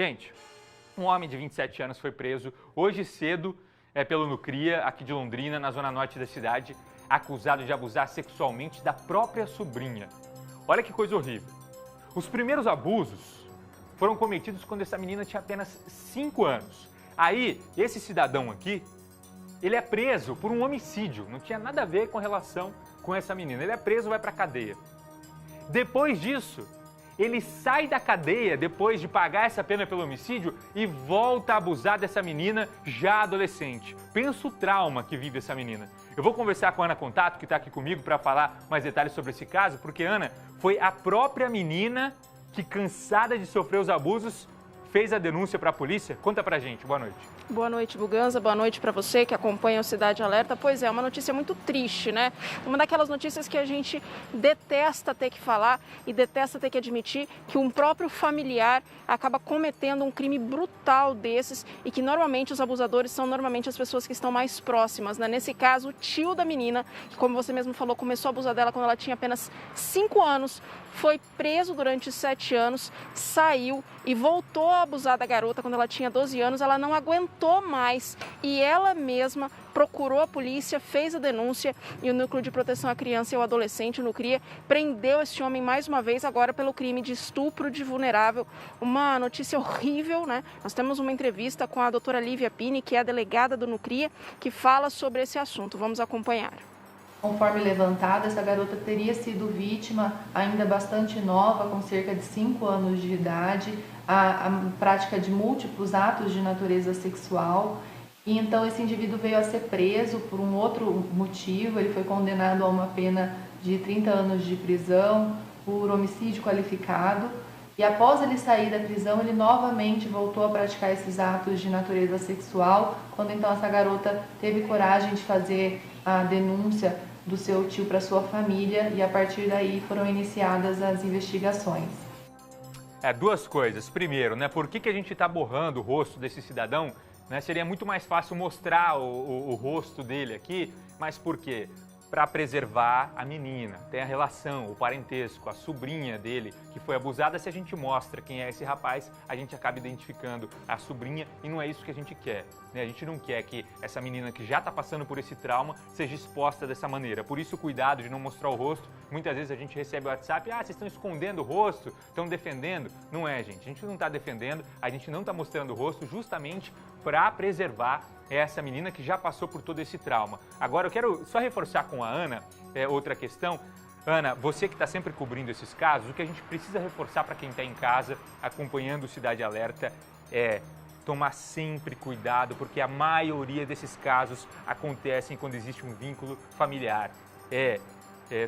Gente, um homem de 27 anos foi preso hoje cedo pelo Nucria, aqui de Londrina, na zona norte da cidade, acusado de abusar sexualmente da própria sobrinha. Olha que coisa horrível. Os primeiros abusos foram cometidos quando essa menina tinha apenas 5 anos. Aí, esse cidadão aqui, ele é preso por um homicídio, não tinha nada a ver com relação com essa menina. Ele é preso, vai para a cadeia. Depois disso, ele sai da cadeia depois de pagar essa pena pelo homicídio e volta a abusar dessa menina já adolescente. Pensa o trauma que vive essa menina. Eu vou conversar com a Ana Contato, que está aqui comigo, para falar mais detalhes sobre esse caso, porque, Ana, foi a própria menina que, cansada de sofrer os abusos, fez a denúncia para a polícia. Conta pra gente. Boa noite. Boa noite, Buganza. Boa noite para você que acompanha o Cidade Alerta. Pois é, uma notícia muito triste, né? Uma daquelas notícias que a gente detesta ter que falar e detesta ter que admitir que um próprio familiar acaba cometendo um crime brutal desses e que normalmente os abusadores são normalmente as pessoas que estão mais próximas, né? Nesse caso, o tio da menina, que, como você mesmo falou, começou a abusar dela quando ela tinha apenas 5 anos, foi preso durante 7 anos, saiu e voltou a abusar da garota quando ela tinha 12 anos. Ela não aguentou mais e ela mesma procurou a polícia, fez a denúncia e o Núcleo de Proteção à Criança e ao Adolescente, o Nucria, prendeu esse homem mais uma vez, agora pelo crime de estupro de vulnerável. Uma notícia horrível, né? Nós temos uma entrevista com a doutora Lívia Pini, que é a delegada do Nucria, que fala sobre esse assunto. Vamos acompanhar. Conforme levantado, essa garota teria sido vítima ainda bastante nova, com cerca de 5 anos de idade, a prática de múltiplos atos de natureza sexual. E então esse indivíduo veio a ser preso por um outro motivo. Ele foi condenado a uma pena de 30 anos de prisão por homicídio qualificado. E após ele sair da prisão, ele novamente voltou a praticar esses atos de natureza sexual, quando então essa garota teve coragem de fazer a denúncia do seu tio para sua família e a partir daí foram iniciadas as investigações. Duas coisas. Primeiro, né, por que a gente está borrando o rosto desse cidadão? Né, seria muito mais fácil mostrar o rosto dele aqui, mas por quê? Para preservar a menina, tem a relação, o parentesco, a sobrinha dele que foi abusada. Se a gente mostra quem é esse rapaz, a gente acaba identificando a sobrinha e não é isso que a gente quer, né? A gente não quer que essa menina que já está passando por esse trauma seja exposta dessa maneira. Por isso, cuidado de não mostrar o rosto. Muitas vezes a gente recebe o WhatsApp, vocês estão escondendo o rosto, estão defendendo. Não é, gente, a gente não está defendendo, a gente não está mostrando o rosto justamente para preservar essa menina que já passou por todo esse trauma. Agora eu quero só reforçar com a Ana outra questão. Ana, você que está sempre cobrindo esses casos, o que a gente precisa reforçar para quem está em casa acompanhando o Cidade Alerta é tomar sempre cuidado, porque a maioria desses casos acontecem quando existe um vínculo familiar.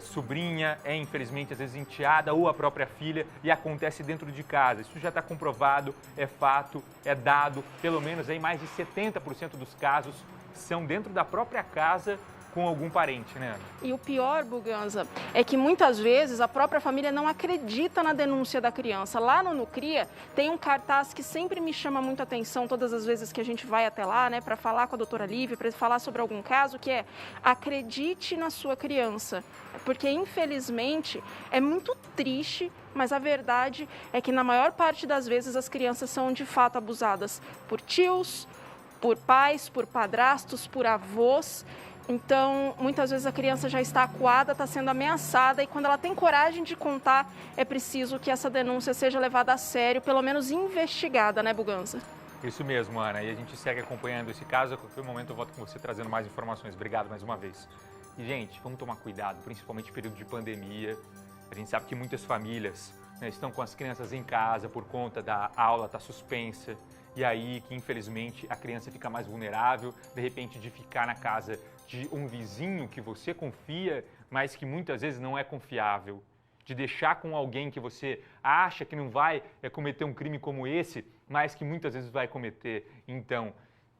Sobrinha, infelizmente às vezes enteada ou a própria filha e acontece dentro de casa. Isso já está comprovado, é fato, é dado, pelo menos aí mais de 70% dos casos são dentro da própria casa com algum parente, né, Ana? E o pior, Buganza, é que muitas vezes a própria família não acredita na denúncia da criança. Lá no Nucria tem um cartaz que sempre me chama muita atenção todas as vezes que a gente vai até lá, né, para falar com a doutora Lívia, para falar sobre algum caso, que é: acredite na sua criança. Porque, infelizmente, é muito triste, mas a verdade é que na maior parte das vezes as crianças são de fato abusadas por tios, por pais, por padrastos, por avós. Então, muitas vezes a criança já está acuada, está sendo ameaçada e quando ela tem coragem de contar, é preciso que essa denúncia seja levada a sério, pelo menos investigada, né, Buganza? Isso mesmo, Ana. E a gente segue acompanhando esse caso. A qualquer momento eu volto com você trazendo mais informações. Obrigado mais uma vez. E, gente, vamos tomar cuidado, principalmente em período de pandemia. A gente sabe que muitas famílias, né, estão com as crianças em casa por conta da aula estar suspensa. E aí que, infelizmente, a criança fica mais vulnerável, de repente, de ficar na casa de um vizinho que você confia, mas que muitas vezes não é confiável. De deixar com alguém que você acha que não vai cometer um crime como esse, mas que muitas vezes vai cometer. Então,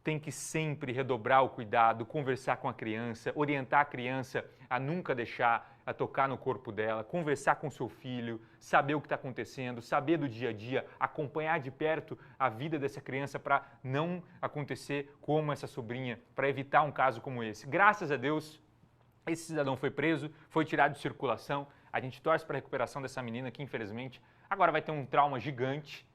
tem que sempre redobrar o cuidado, conversar com a criança, orientar a criança a nunca deixar a tocar no corpo dela, conversar com seu filho, saber o que está acontecendo, saber do dia a dia, acompanhar de perto a vida dessa criança para não acontecer como essa sobrinha, para evitar um caso como esse. Graças a Deus, esse cidadão foi preso, foi tirado de circulação. A gente torce para a recuperação dessa menina que, infelizmente, agora vai ter um trauma gigante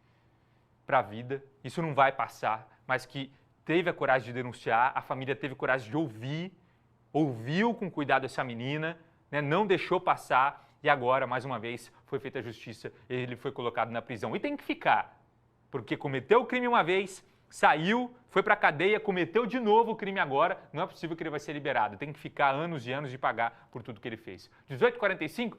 para a vida, isso não vai passar, mas que teve a coragem de denunciar, a família teve coragem de ouviu com cuidado essa menina, né, não deixou passar e agora, mais uma vez, foi feita a justiça, ele foi colocado na prisão. E tem que ficar, porque cometeu o crime uma vez, saiu, foi para a cadeia, cometeu de novo o crime agora, não é possível que ele vai ser liberado. Tem que ficar anos e anos de pagar por tudo que ele fez. 18h45,